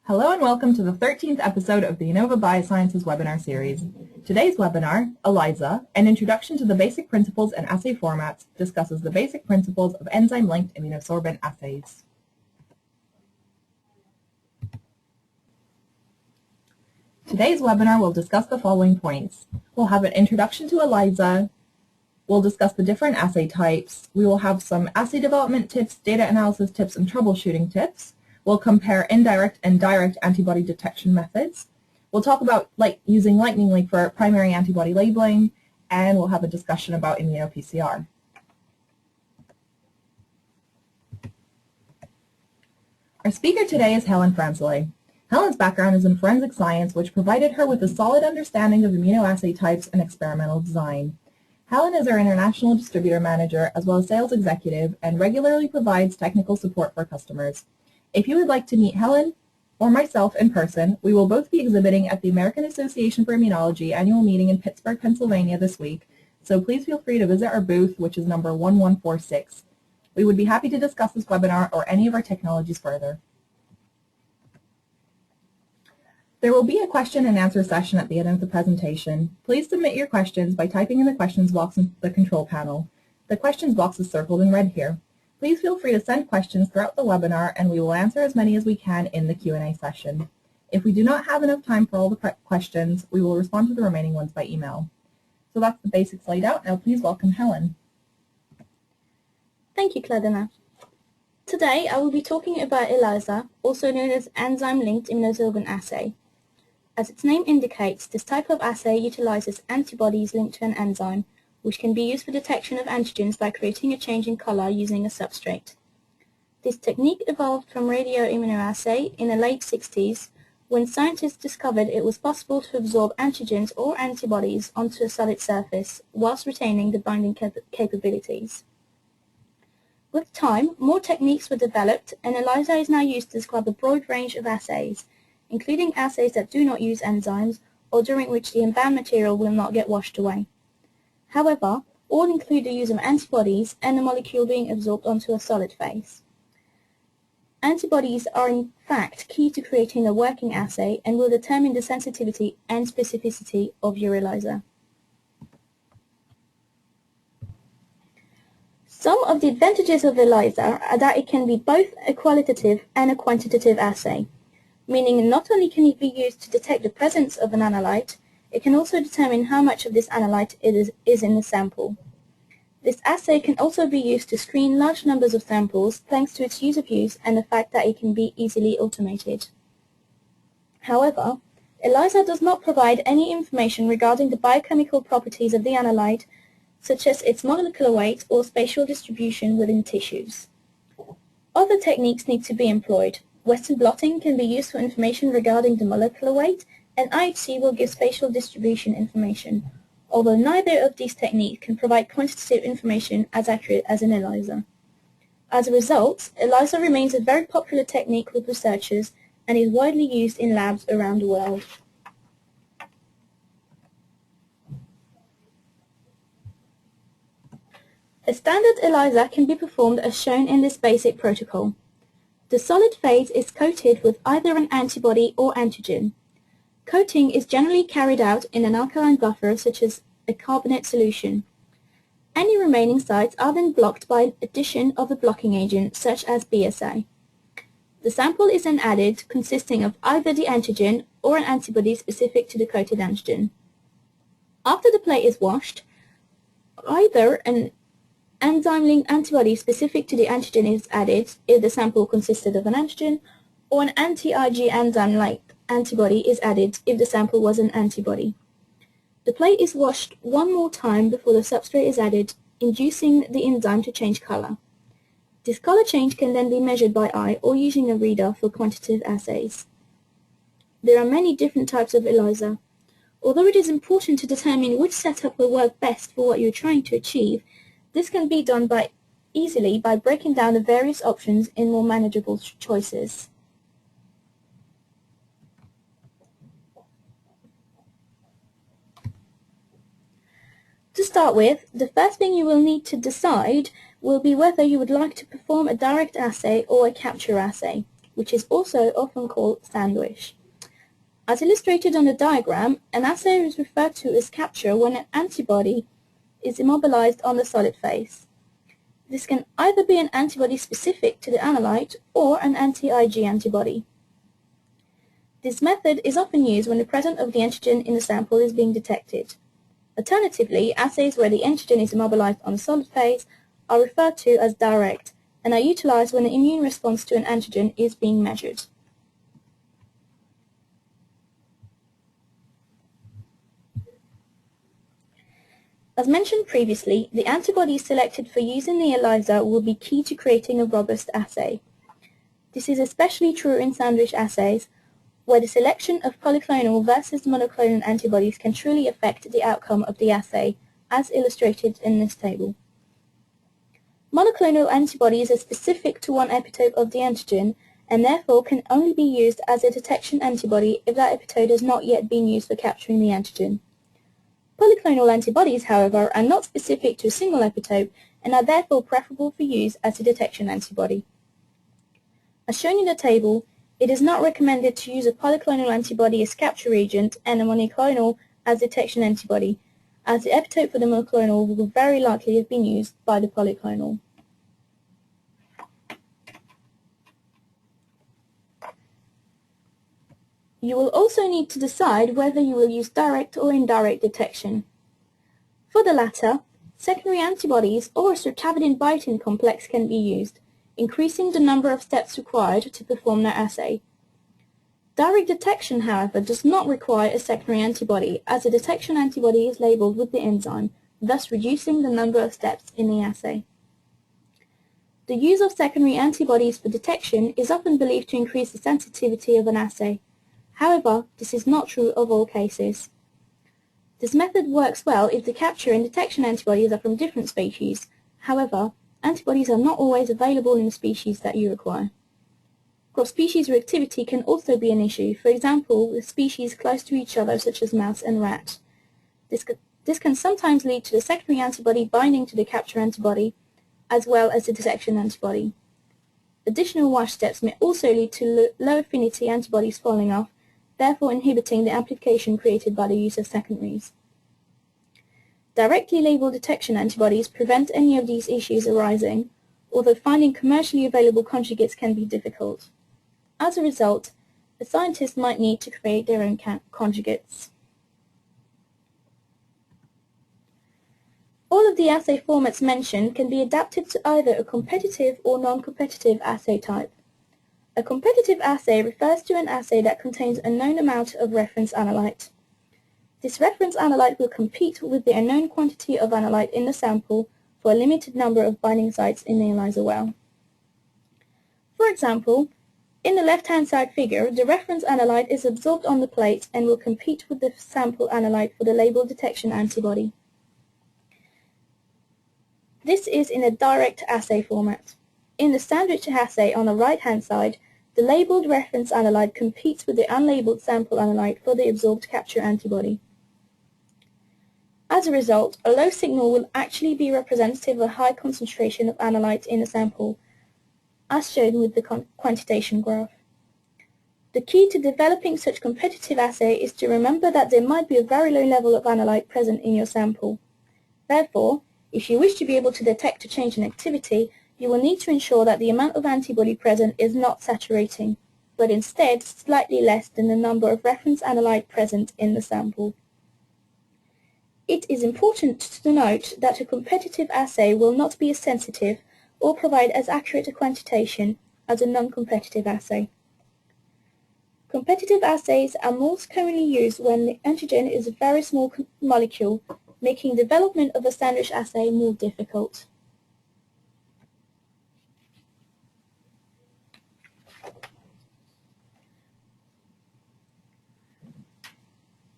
Hello and welcome to the 13th episode of the Innova Biosciences webinar series. Today's webinar, ELISA, an introduction to the basic principles and assay formats, discusses the basic principles of enzyme-linked immunosorbent assays. Today's webinar will discuss the following points. We'll have an introduction to ELISA. We'll discuss the different assay types. We will have some assay development tips, data analysis tips, and troubleshooting tips. We'll compare indirect and direct antibody detection methods. We'll talk about using lightning link for primary antibody labeling, and we'll have a discussion about Immuno-PCR. Our speaker today is Helen Francelay. Helen's background is in forensic science, which provided her with a solid understanding of immunoassay types and experimental design. Helen is our international distributor manager as well as sales executive and regularly provides technical support for customers. If you would like to meet Helen or myself in person, we will both be exhibiting at the American Association for Immunology annual meeting in Pittsburgh, Pennsylvania this week, so please feel free to visit our booth, which is number 1146. We would be happy to discuss this webinar or any of our technologies further. There will be a question and answer session at the end of the presentation. Please submit your questions by typing in the questions box in the control panel. The questions box is circled in red here. Please feel free to send questions throughout the webinar and we will answer as many as we can in the Q&A session. If we do not have enough time for all the questions, we will respond to the remaining ones by email. So that's the basics laid out. Now please welcome Helen. Thank you, Claudina. Today I will be talking about ELISA, also known as enzyme-linked immunosorbent assay. As its name indicates, this type of assay utilizes antibodies linked to an enzyme, which can be used for detection of antigens by creating a change in color using a substrate. This technique evolved from radioimmunoassay in the late 60s when scientists discovered it was possible to absorb antigens or antibodies onto a solid surface whilst retaining the binding capabilities. With time, more techniques were developed and ELISA is now used to describe a broad range of assays, including assays that do not use enzymes or during which the embalmed material will not get washed away. However, all include the use of antibodies and the molecule being absorbed onto a solid phase. Antibodies are in fact key to creating a working assay and will determine the sensitivity and specificity of your ELISA. Some of the advantages of ELISA are that it can be both a qualitative and a quantitative assay, meaning not only can it be used to detect the presence of an analyte, it can also determine how much of this analyte is in the sample. This assay can also be used to screen large numbers of samples thanks to its ease of use and the fact that it can be easily automated. However, ELISA does not provide any information regarding the biochemical properties of the analyte, such as its molecular weight or spatial distribution within tissues. Other techniques need to be employed. Western blotting can be used for information regarding the molecular weight, and IHC will give spatial distribution information, although neither of these techniques can provide quantitative information as accurate as an ELISA. As a result, ELISA remains a very popular technique with researchers and is widely used in labs around the world. A standard ELISA can be performed as shown in this basic protocol. The solid phase is coated with either an antibody or antigen. Coating is generally carried out in an alkaline buffer such as a carbonate solution. Any remaining sites are then blocked by addition of a blocking agent such as BSA. The sample is then added consisting of either the antigen or an antibody specific to the coated antigen. After the plate is washed, either an enzyme-linked antibody specific to the antigen is added if the sample consisted of an antigen, or an anti-Ig enzyme-linked antibody is added if the sample was an antibody. The plate is washed one more time before the substrate is added, inducing the enzyme to change color. This color change can then be measured by eye or using a reader for quantitative assays. There are many different types of ELISA. Although it is important to determine which setup will work best for what you're trying to achieve, this can be done easily by breaking down the various options in more manageable choices. To start with, the first thing you will need to decide will be whether you would like to perform a direct assay or a capture assay. which is also often called sandwich. As illustrated on the diagram, an assay is referred to as capture when an antibody is immobilized on the solid phase. This can either be an antibody specific to the analyte or an anti-Ig antibody. This method is often used when the presence of the antigen in the sample is being detected. Alternatively, assays where the antigen is immobilized on the solid phase are referred to as direct and are utilized when the immune response to an antigen is being measured. As mentioned previously, the antibodies selected for use in the ELISA will be key to creating a robust assay. This is especially true in sandwich assays, where the selection of polyclonal versus monoclonal antibodies can truly affect the outcome of the assay, as illustrated in this table. Monoclonal antibodies are specific to one epitope of the antigen and therefore can only be used as a detection antibody if that epitope has not yet been used for capturing the antigen. Polyclonal antibodies, however, are not specific to a single epitope and are therefore preferable for use as a detection antibody. As shown in the table, it is not recommended to use a polyclonal antibody as capture agent and a monoclonal as detection antibody, as the epitope for the monoclonal will very likely have been used by the polyclonal. You will also need to decide whether you will use direct or indirect detection. For the latter, secondary antibodies or a certavidin biotin complex can be used, increasing the number of steps required to perform their assay. Direct detection, however, does not require a secondary antibody, as a detection antibody is labeled with the enzyme, thus reducing the number of steps in the assay. The use of secondary antibodies for detection is often believed to increase the sensitivity of an assay. However, this is not true of all cases. This method works well if the capture and detection antibodies are from different species. However, antibodies are not always available in the species that you require. Cross-species reactivity can also be an issue, for example, with species close to each other such as mouse and rat. This can sometimes lead to the secondary antibody binding to the capture antibody, as well as the detection antibody. Additional wash steps may also lead to low affinity antibodies falling off, therefore inhibiting the application created by the use of secondaries. Directly labeled detection antibodies prevent any of these issues arising, although finding commercially available conjugates can be difficult. As a result, a scientist might need to create their own conjugates. All of the assay formats mentioned can be adapted to either a competitive or non-competitive assay type. A competitive assay refers to an assay that contains a known amount of reference analyte. This reference analyte will compete with the unknown quantity of analyte in the sample for a limited number of binding sites in the ELISA well. For example, in the left-hand side figure, the reference analyte is absorbed on the plate and will compete with the sample analyte for the labeled detection antibody. This is in a direct assay format. In the sandwich assay on the right-hand side, the labeled reference analyte competes with the unlabeled sample analyte for the absorbed capture antibody. As a result, a low signal will actually be representative of a high concentration of analyte in the sample, as shown with the quantitation graph. The key to developing such competitive assay is to remember that there might be a very low level of analyte present in your sample. Therefore, if you wish to be able to detect a change in activity, you will need to ensure that the amount of antibody present is not saturating, but instead slightly less than the number of reference analyte present in the sample. It is important to note that a competitive assay will not be as sensitive or provide as accurate a quantitation as a non-competitive assay. Competitive assays are most commonly used when the antigen is a very small molecule, making development of a sandwich assay more difficult.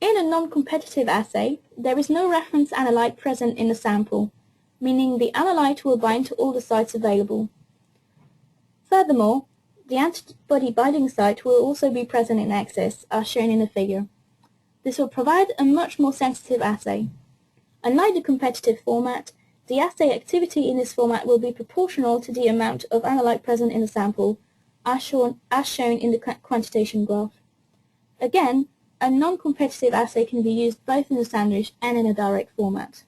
In a non-competitive assay, there is no reference analyte present in the sample, meaning the analyte will bind to all the sites available. Furthermore, the antibody binding site will also be present in excess, as shown in the figure. This will provide a much more sensitive assay. Unlike the competitive format, the assay activity in this format will be proportional to the amount of analyte present in the sample, as shown in the quantitation graph. Again, a non-competitive assay can be used both in a sandwich and in a direct format.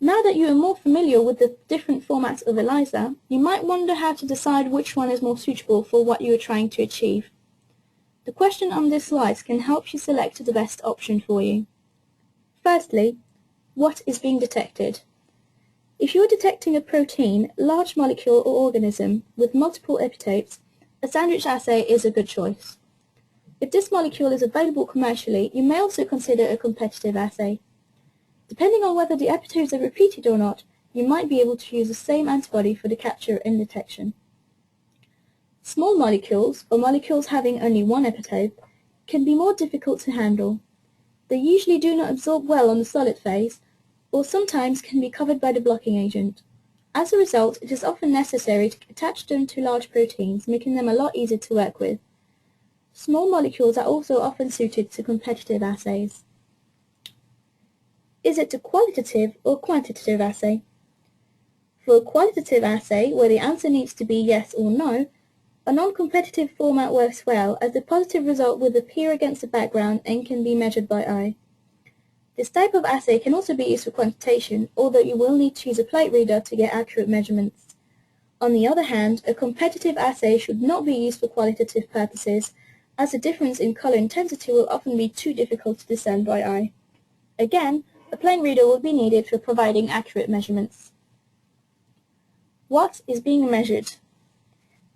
Now that you are more familiar with the different formats of ELISA, you might wonder how to decide which one is more suitable for what you are trying to achieve. The question on this slide can help you select the best option for you. Firstly, what is being detected? If you are detecting a protein, large molecule or organism with multiple epitopes, a sandwich assay is a good choice. If this molecule is available commercially, you may also consider a competitive assay. Depending on whether the epitopes are repeated or not, you might be able to use the same antibody for the capture and detection. Small molecules, or molecules having only one epitope, can be more difficult to handle. They usually do not absorb well on the solid phase, or sometimes can be covered by the blocking agent. As a result, it is often necessary to attach them to large proteins, making them a lot easier to work with. Small molecules are also often suited to competitive assays. Is it a qualitative or quantitative assay? For a qualitative assay, where the answer needs to be yes or no, a non-competitive format works well, as the positive result will appear against the background and can be measured by eye. This type of assay can also be used for quantitation, although you will need to use a plate reader to get accurate measurements. On the other hand, a competitive assay should not be used for qualitative purposes, as the difference in color intensity will often be too difficult to discern by eye. Again, a plane reader will be needed for providing accurate measurements. What is being measured?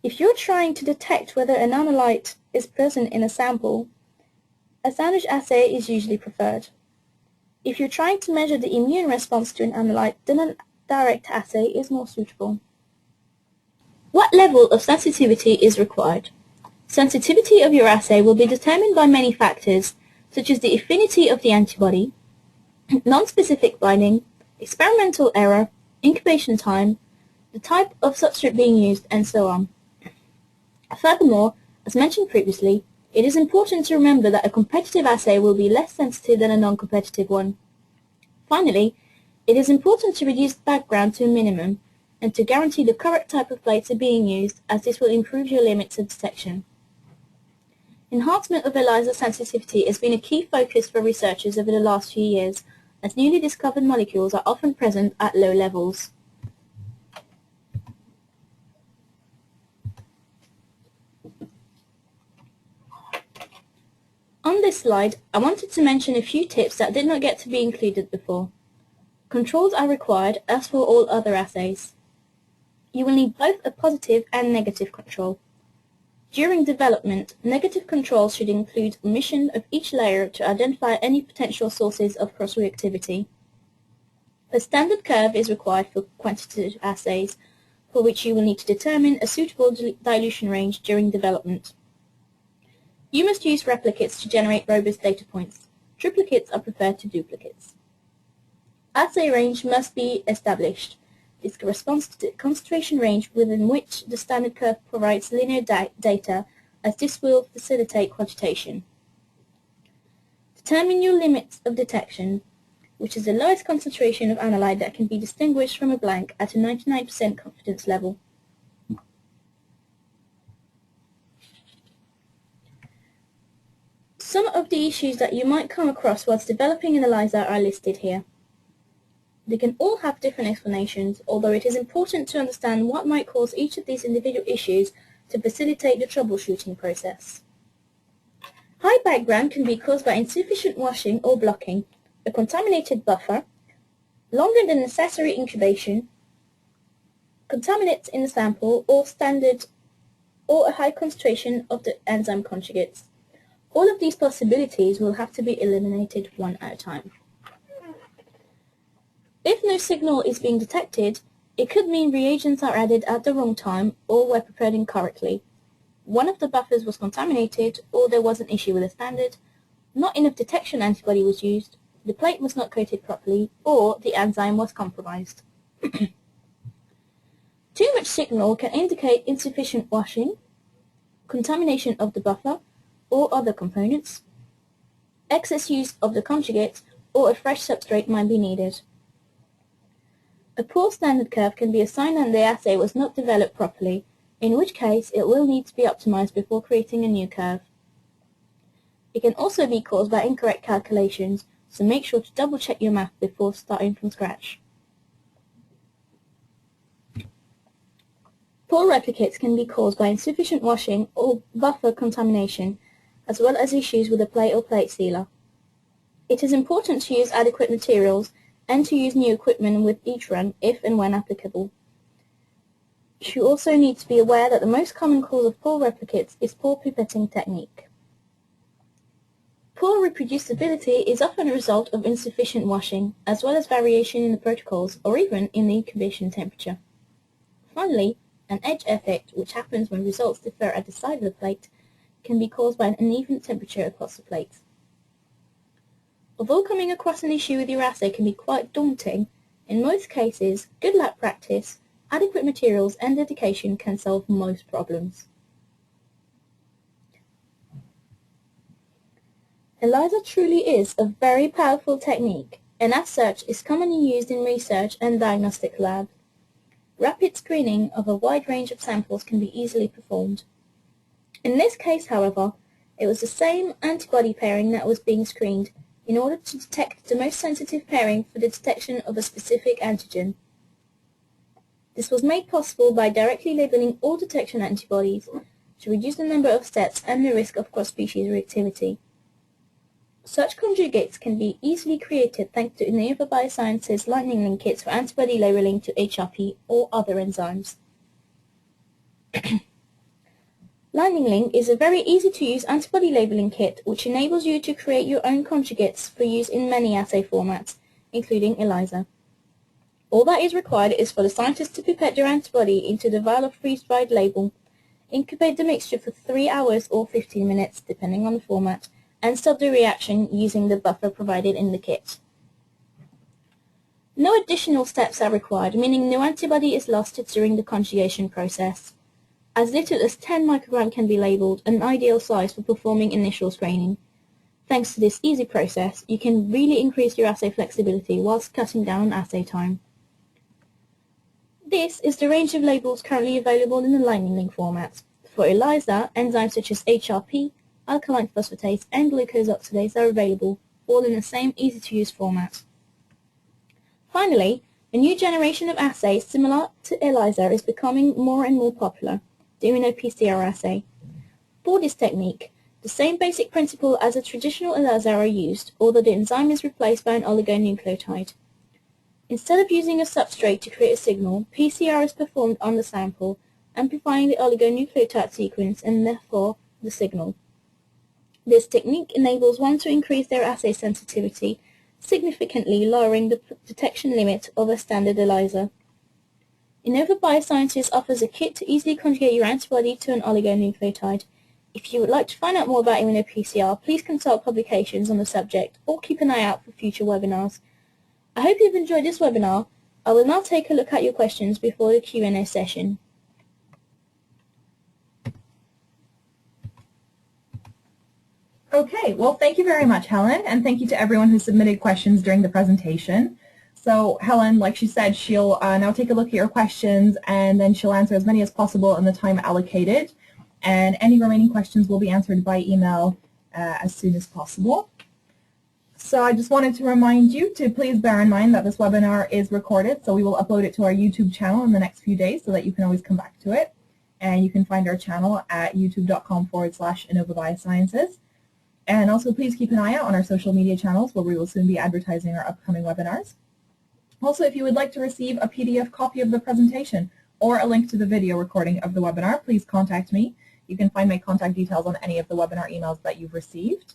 If you're trying to detect whether an analyte is present in a sample, a sandwich assay is usually preferred. If you're trying to measure the immune response to an analyte, then a direct assay is more suitable. What level of sensitivity is required? Sensitivity of your assay will be determined by many factors, such as the affinity of the antibody, non-specific binding, experimental error, incubation time, the type of substrate being used, and so on. Furthermore, as mentioned previously, it is important to remember that a competitive assay will be less sensitive than a non-competitive one. Finally, it is important to reduce the background to a minimum and to guarantee the correct type of plates are being used, as this will improve your limits of detection. Enhancement of ELISA sensitivity has been a key focus for researchers over the last few years, as newly discovered molecules are often present at low levels. On this slide, I wanted to mention a few tips that did not get to be included before. Controls are required, as for all other assays. You will need both a positive and negative control. During development, negative controls should include omission of each layer to identify any potential sources of cross-reactivity. A standard curve is required for quantitative assays, for which you will need to determine a suitable dilution range during development. You must use replicates to generate robust data points. Triplicates are preferred to duplicates. Assay range must be established. This corresponds to the concentration range within which the standard curve provides linear data, as this will facilitate quantitation. Determine your limits of detection, which is the lowest concentration of analyte that can be distinguished from a blank at a 99% confidence level. Some of the issues that you might come across whilst developing an ELISA are listed here. They can all have different explanations, although it is important to understand what might cause each of these individual issues to facilitate the troubleshooting process. High background can be caused by insufficient washing or blocking, a contaminated buffer, longer than necessary incubation, contaminants in the sample, or a high concentration of the enzyme conjugates. All of these possibilities will have to be eliminated one at a time. If no signal is being detected, it could mean reagents are added at the wrong time or were prepared incorrectly. One of the buffers was contaminated, or there was an issue with the standard, not enough detection antibody was used, the plate was not coated properly, or the enzyme was compromised. Too much signal can indicate insufficient washing, contamination of the buffer or other components, excess use of the conjugate, or a fresh substrate might be needed. A poor standard curve can be a sign that the assay was not developed properly, in which case it will need to be optimized before creating a new curve. It can also be caused by incorrect calculations, so make sure to double check your math before starting from scratch. Poor replicates can be caused by insufficient washing or buffer contamination, as well as issues with a plate or plate sealer. It is important to use adequate materials and to use new equipment with each run if and when applicable. You also need to be aware that the most common cause of poor replicates is poor pipetting technique. Poor reproducibility is often a result of insufficient washing, as well as variation in the protocols or even in the incubation temperature. Finally, an edge effect, which happens when results differ at the side of the plate, can be caused by an uneven temperature across the plate. Although coming across an issue with your assay can be quite daunting, in most cases, good lab practice, adequate materials and dedication can solve most problems. ELISA truly is a very powerful technique, and as such is commonly used in research and diagnostic labs. Rapid screening of a wide range of samples can be easily performed. In this case, however, it was the same antibody pairing that was being screened in order to detect the most sensitive pairing for the detection of a specific antigen. This was made possible by directly labeling all detection antibodies to reduce the number of steps and the risk of cross-species reactivity. Such conjugates can be easily created thanks to Innova Biosciences lightning link kits for antibody labeling to HRP or other enzymes. Lightning Link is a very easy-to-use antibody labeling kit which enables you to create your own conjugates for use in many assay formats, including ELISA. All that is required is for the scientist to pipette their antibody into the vial of freeze-dried label, incubate the mixture for 3 hours or 15 minutes, depending on the format, and stop the reaction using the buffer provided in the kit. No additional steps are required, meaning no antibody is lost during the conjugation process. As little as 10 micrograms can be labeled, an ideal size for performing initial screening. Thanks to this easy process, you can really increase your assay flexibility whilst cutting down on assay time. This is the range of labels currently available in the Lightning Link format. For ELISA, enzymes such as HRP, alkaline phosphatase and glucose oxidase are available, all in the same easy-to-use format. Finally, a new generation of assays similar to ELISA is becoming more and more popular, the Immuno-PCR assay. For this technique, the same basic principle as a traditional ELISA are used, although the enzyme is replaced by an oligonucleotide. Instead of using a substrate to create a signal, PCR is performed on the sample, amplifying the oligonucleotide sequence and therefore the signal. This technique enables one to increase their assay sensitivity, significantly lowering the detection limit of a standard ELISA. Innova Biosciences offers a kit to easily conjugate your antibody to an oligonucleotide. If you would like to find out more about Immuno-PCR, please consult publications on the subject or keep an eye out for future webinars. I hope you've enjoyed this webinar. I will now take a look at your questions before the Q&A session. Okay, well, thank you very much, Helen, and thank you to everyone who submitted questions during the presentation. So Helen, like she said, she'll now take a look at your questions, and then she'll answer as many as possible in the time allocated, and any remaining questions will be answered by email as soon as possible. So I just wanted to remind you to please bear in mind that this webinar is recorded, so we will upload it to our YouTube channel in the next few days so that you can always come back to it. And you can find our channel at youtube.com/Innova Biosciences. And also please keep an eye out on our social media channels where we will soon be advertising our upcoming webinars. Also, if you would like to receive a PDF copy of the presentation or a link to the video recording of the webinar, please contact me. You can find my contact details on any of the webinar emails that you've received.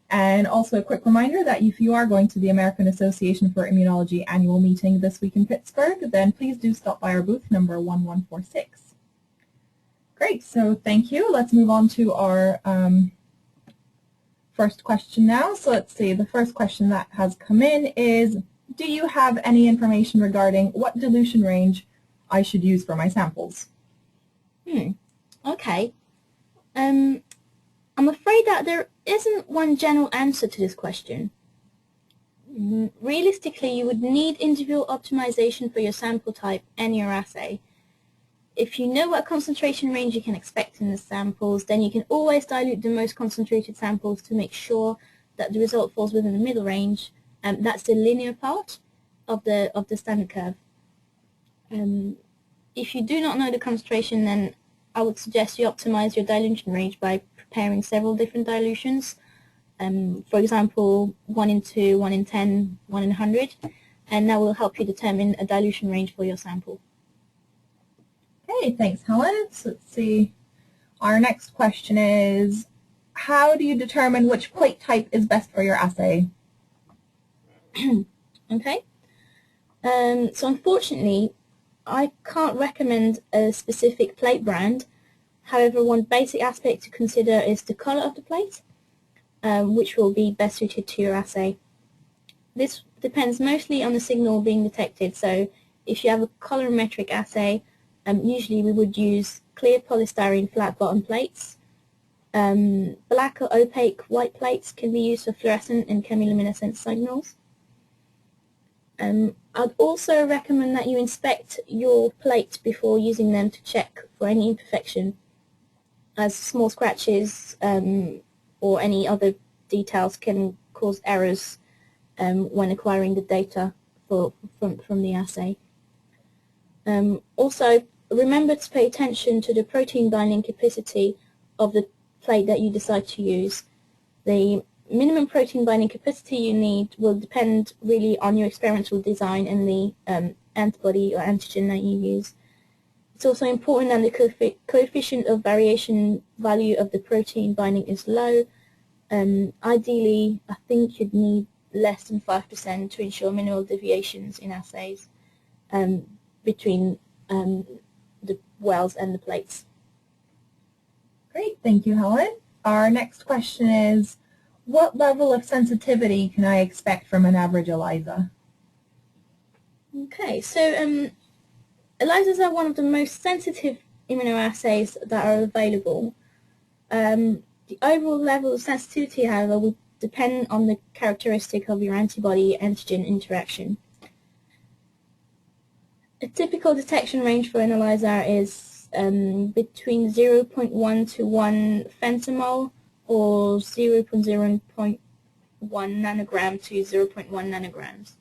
And also a quick reminder that if you are going to the American Association for Immunology annual meeting this week in Pittsburgh, then please do stop by our booth number 1146. Great, so thank you. Let's move on to our first question now. So let's see, the first question that has come in is, do you have any information regarding what dilution range I should use for my samples? Okay. I'm afraid that there isn't one general answer to this question. Realistically, you would need individual optimization for your sample type and your assay. If you know what concentration range you can expect in the samples, then you can always dilute the most concentrated samples to make sure that the result falls within the middle range. That's the linear part of the standard curve. If you do not know the concentration, then I would suggest you optimize your dilution range by preparing several different dilutions. For example, 1 in 2, 1 in 10, 1 in 100, and that will help you determine a dilution range for your sample. Okay, thanks, Helen. So let's see. Our next question is, how do you determine which plate type is best for your assay? Okay. So unfortunately, I can't recommend a specific plate brand. However, one basic aspect to consider is the color of the plate, which will be best suited to your assay. This depends mostly on the signal being detected. So if you have a colorimetric assay, usually we would use clear polystyrene flat bottom plates. Black or opaque white plates can be used for fluorescent and chemiluminescent signals. I'd also recommend that you inspect your plate before using them to check for any imperfection, as small scratches or any other details can cause errors when acquiring the data from the assay. Also, remember to pay attention to the protein binding capacity of the plate that you decide to use. The minimum protein binding capacity you need will depend really on your experimental design and the antibody or antigen that you use. It's also important that the coefficient of variation value of the protein binding is low. Ideally, I think you'd need less than 5% to ensure minimal deviations in assays between the wells and the plates. Great, thank you, Helen. Our next question is, what level of sensitivity can I expect from an average ELISA? Okay, so ELISAs are one of the most sensitive immunoassays that are available. The overall level of sensitivity, however, will depend on the characteristic of your antibody-antigen interaction. A typical detection range for an ELISA is between 0.1 to 1 femtomole or 0.1 nanogram to 0.1 nanograms.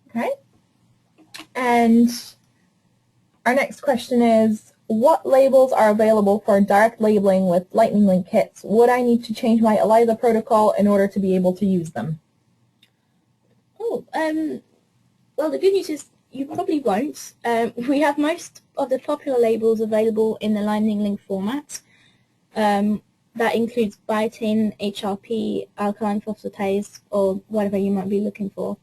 Okay. And our next question is, what labels are available for direct labeling with Lightning Link kits? Would I need to change my ELISA protocol in order to be able to use them? Oh, well, the good news is you probably won't. We have most of the popular labels available in the Lightning Link format. That includes biotin, HRP, alkaline phosphatase, or whatever you might be looking for.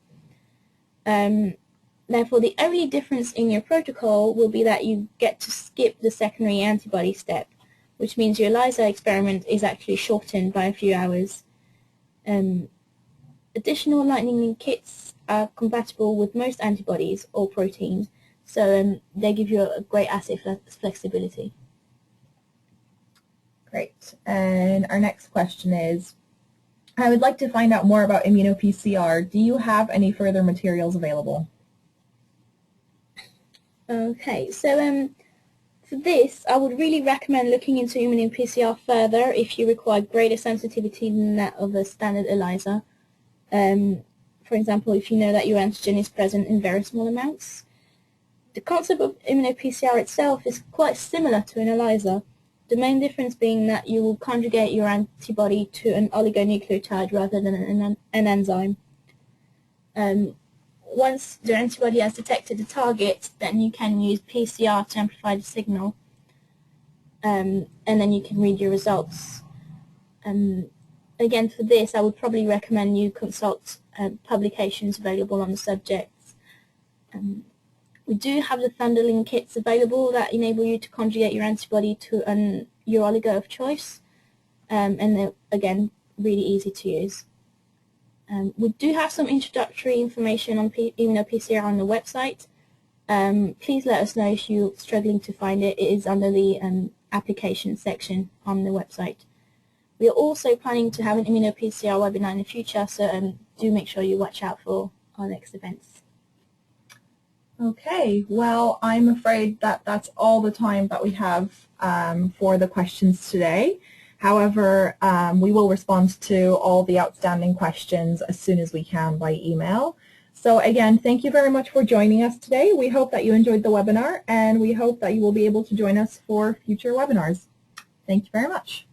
Therefore, the only difference in your protocol will be that you get to skip the secondary antibody step, which means your ELISA experiment is actually shortened by a few hours. Additional Lightning Link kits are compatible with most antibodies or proteins, so they give you a great assay flexibility. Great. And our next question is, I would like to find out more about Immuno-PCR. Do you have any further materials available? Okay, so for this, I would really recommend looking into Immuno-PCR further if you require greater sensitivity than that of a standard ELISA. For example, if you know that your antigen is present in very small amounts. The concept of Immuno-PCR itself is quite similar to an ELISA, the main difference being that you will conjugate your antibody to an oligonucleotide rather than an enzyme. Once the antibody has detected the target, then you can use PCR to amplify the signal, and then you can read your results. Again, for this, I would probably recommend you consult publications available on the subject. We do have the ThunderLink kits available that enable you to conjugate your antibody to your oligo of choice, and they're, again, really easy to use. We do have some introductory information on Immuno-PCR on the website. Please let us know if you're struggling to find it. It is under the application section on the website. We are also planning to have an Immuno-PCR webinar in the future, so do make sure you watch out for our next events. Okay, well, I'm afraid that that's all the time that we have for the questions today. However, we will respond to all the outstanding questions as soon as we can by email. So again, thank you very much for joining us today. We hope that you enjoyed the webinar, and we hope that you will be able to join us for future webinars. Thank you very much.